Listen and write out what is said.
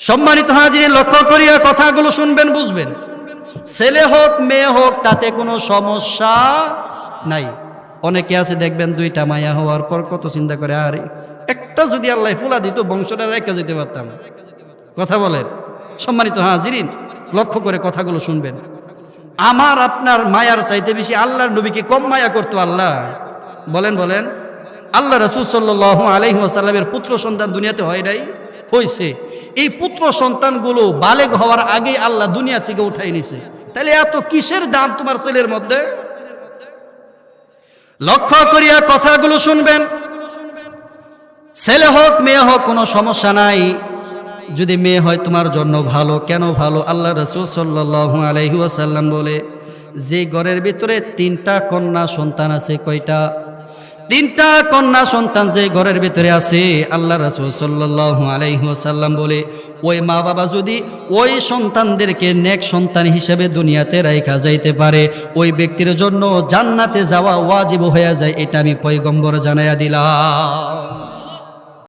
সম্মানিত হাজির, লক্ষ্য করিয়া কথাগুলো শুনবেন, বুঝবেন। ছেলে হোক মেয়ে হোক তাতে কোনো সমস্যা নাই। অনেকে আছে দেখবেন দুইটা মায়া হওয়ার পর কত চিন্তা করে, আরে একটা যদি আল্লাহ ফুলা দিত বংশটা রেখে যেতে পারতাম। কথা বলেন। সম্মানিত হাজিরিন, লক্ষ্য করে কথাগুলো শুনবেন। আমার আপনার মায়ার চাইতে বেশি আল্লাহর নবীকে কম মায়া করতো আল্লাহ? বলেন বলেন। আল্লাহ রাসূল সাল্লাল্লাহু আলাইহি ওয়াসাল্লামের পুত্র সন্তান দুনিয়াতে হয় নাই? হয়েছে। এই পুত্র সন্তানগুলো বালেগ হওয়ার আগেই আল্লাহ দুনিয়া থেকে উঠাই নিছে। তাহলে এত কিসের দাম তোমার ছেলের মধ্যে? লক্ষ্য করিয়া কথাগুলো শুনবেন। ছেলে হোক মেয়ে হোক কোনো সমস্যা নাই। যদি মেয়ে হয় তোমার জন্য ভালো। কেন ভালো? আল্লাহ রাসূল সাল্লাল্লাহু আলাইহি ওয়াসাল্লাম বলে, যে ঘরের ভিতরে 3টা কন্যা সন্তান আছে, কয়টা? 3টা কন্যা সন্তান যে ঘরের ভিতরে আছে, আল্লাহ রাসূল সাল্লাল্লাহু আলাইহি ওয়াসাল্লাম বলে, ওই মা বাবা যদি ওই সন্তানদেরকে নেক সন্তান হিসেবে দুনিয়াতে রাইখা যাইতে পারে, ওই ব্যক্তির জন্য জান্নাতে যাওয়া ওয়াজিব হয়ে যায়। এটা আমি পয়গম্বর জানাইয়া দিলাম।